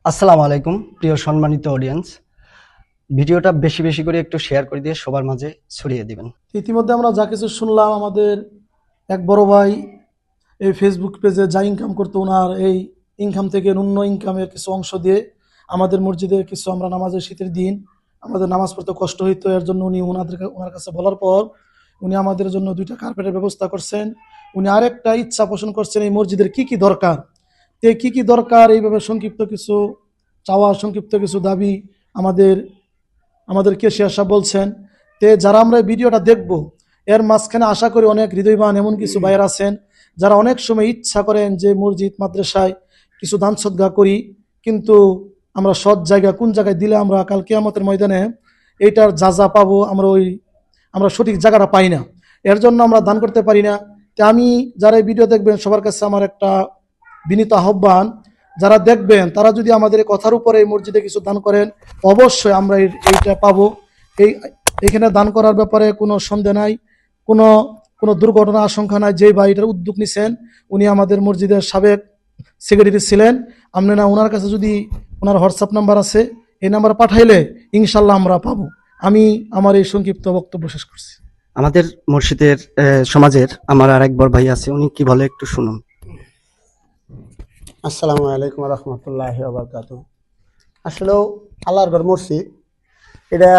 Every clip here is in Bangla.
আসসালামু আলাইকুম প্রিয় সম্মানিত অডিয়েন্স, ভিডিওটা বেশি বেশি করে একটু শেয়ার করে দিয়ে সবার মাঝে ছড়িয়ে দিবেন। ইতিমধ্যে আমরা যা কিছু শুনলাম, আমাদের এক বড় ভাই এই ফেসবুক পেজে যা ইনকাম করতো, ওনার এই ইনকাম থেকে ন্যূন ইনকামের কিছু অংশ দিয়ে আমাদের মসজিদে কিছু, আমরা নামাজের শীতের দিন আমাদের নামাজ পড়তে কষ্ট হইতো, এর জন্য উনি ওনার কাছে বলার পর উনি আমাদের জন্য 2টা কার্পেটের ব্যবস্থা করছেন। উনি আরেকটা ইচ্ছা পোষণ করছেন, এই মসজিদের কি কি দরকার, কি কি দরকার এইভাবে সংক্ষিপ্ত কিছু চাওয়া, সংক্ষিপ্ত কিছু দাবি আমাদের আমাদেরকে সে আশা বলছেন। যারা আমরা এই ভিডিওটা দেখব, এর মাঝখানে আশা করি অনেক হৃদয়বান এমন কিছু ভাইয়ের আছেন যারা অনেক সময় ইচ্ছা করেন যে মসজিদ মাদ্রাসায় কিছু দান সদকা করি, কিন্তু আমরা সৎ জায়গা কোন জায়গায় দিলে আমরা কাল কিয়ামতের ময়দানে এইটার যা পাবো, আমরা সঠিক জায়গাটা পাই না, এর জন্য আমরা দান করতে পারি না। আমি যারা এই ভিডিও দেখবেন সবার কাছে আমার একটা বিনীত আহ্বান, যারা দেখবেন তারা যদি আমাদের এই কথার উপরে এই মসজিদে কিছু দান করেন, অবশ্যই আমরা এইটা পাবো। এখানে দান করার ব্যাপারে কোনো সন্দেহ নাই, কোনো কোনো দুর্ঘটনা আশঙ্কা নাই। যে ভাই এটার উদ্যোগ নিছেন উনি আমাদের মসজিদের সাবেক সেক্রেটারি ছিলেন। আপনারা ওনার কাছে যদি ওনার হোয়াটসঅ্যাপ নাম্বার আছে, এই নাম্বার পাঠাইলে ইনশাল্লাহ আমরা পাবো। আমি আমার এই সংক্ষিপ্ত বক্তব্য শেষ করছি। আমাদের মসজিদের সমাজের আমার আরেক বড় ভাই আছে, উনি কি বলে একটু শুনুন। আসসালামু আলাইকুম রহমতুল্লাহি ওয়াবারাকাতুহু। আসলেও আল্লাহর ঘর মসজিদ, এটা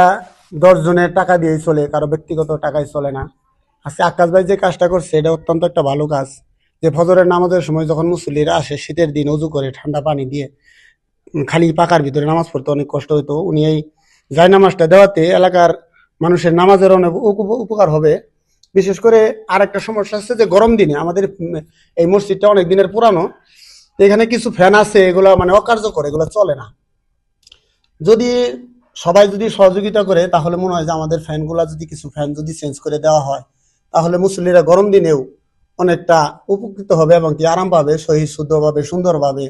10 জনের টাকা দিয়েই চলে, কারো ব্যক্তিগত টাকায় চলে না। আজকে আকাশ ভাই যে কাজটা করছে এটা অত্যন্ত একটা ভালো কাজ, যে ফজরের নামাজের সময় যখন মুসল্লিরা আসে শীতের দিন অজু করে ঠান্ডা পানি দিয়ে খালি পাকার ভিতরে নামাজ পড়তে অনেক কষ্ট হতো, উনি এই জায় নামাজটা দেওয়াতে এলাকার মানুষের নামাজের অনেক উপকার হবে। বিশেষ করে আর একটা সমস্যা আছে যে গরম দিনে আমাদের এই মসজিদটা অনেক দিনের পুরানো, এখানে কিছু ফ্যান আছে, এগুলো মানে অকার্যকর, এগুলো চলে না। যদি সবাই যদি সহযোগিতা করে তাহলে মনে হয় যে আমাদের ফ্যানগুলো যদি কিছু ফ্যান যদি চেঞ্জ করে দেওয়া হয়, তাহলে মুসল্লিরা গরম দিনেও অনেকটা উপকৃত হবে এবং কি আরাম পাবে, সহি শুদ্ধভাবে সুন্দরভাবে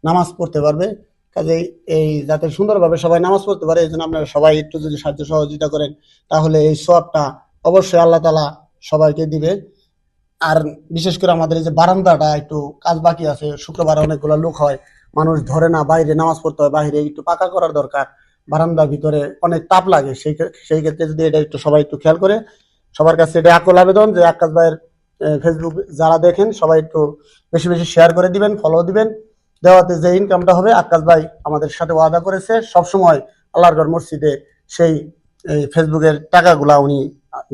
নামাজ পড়তে পারবে। কাজেই এই যাতে সুন্দরভাবে সবাই নামাজ পড়তে পারে, এই জন্য আপনারা সবাই একটু যদি সাহায্য সহযোগিতা করেন তাহলে এই সওয়াবটা অবশ্যই আল্লাহ তাআলা সবাইকে দিবে। আর বিশেষ করে আমাদের এই যে বারান্দাটা একটু কাজ বাকি আছে, শুক্রবারে অনেকগুলো লোক হয়, মানুষ ধরে না, বাইরে নামাজ পড়তে হয়, বাইরে একটু পাকা করার দরকার, বারান্দার ভিতরে অনেক তাপ লাগে। সেই ক্ষেত্রে যদি এটা একটু সবাই একটু খেয়াল করে, সবার কাছে এটা আকুল আবেদন যে আকাশ ভাইয়ের ফেসবুক যারা দেখেন সবাই একটু বেশি বেশি শেয়ার করে দিবেন, ফলো দিবেন। দেওয়াতে যে ইনকামটা হবে আকাশ ভাই আমাদের সাথে ওয়াদা করেছে সবসময় আল্লাহর ঘর মসজিদে সেই ফেসবুকের টাকাগুলা উনি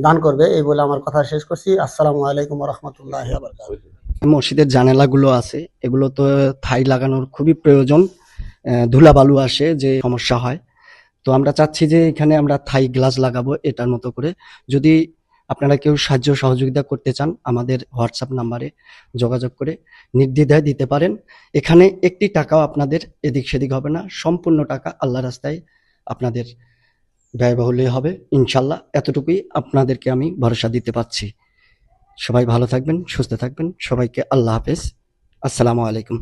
দান করবে, এই বলে আমার কথা শেষ করছি। আসসালামু আলাইকুম রহমতুল্লাহি ওয়া বারাকাতুহু। মসজিদের জানালাগুলো আছে, এগুলো তো থাই লাগানোর খুবই প্রয়োজন। ধুলা বালু আসে, যে সমস্যা হয়। তো আমরা চাচ্ছি যে এখানে আমরা থাই গ্লাস লাগাবো এটার মতো করে। যদি আপনারা কেউ সাহায্য সহযোগিতা করতে চান, আমাদের হোয়াটসঅ্যাপ নাম্বারে যোগাযোগ করে নির্দ্বিধায় দিতে পারেন। এখানে একটি টাকাও আপনাদের এদিক সেদিক হবে না, সম্পূর্ণ টাকা আল্লাহ রাস্তায় আপনাদের ব্যয়বহুল হবে ইনশাল্লাহ। এতটুকুই আপনাদেরকে আমি ভরসা দিতে পারছি। সবাই ভালো থাকবেন, সুস্থ থাকবেন। সবাইকে আল্লাহ হাফেজ। আসসালামু আলাইকুম।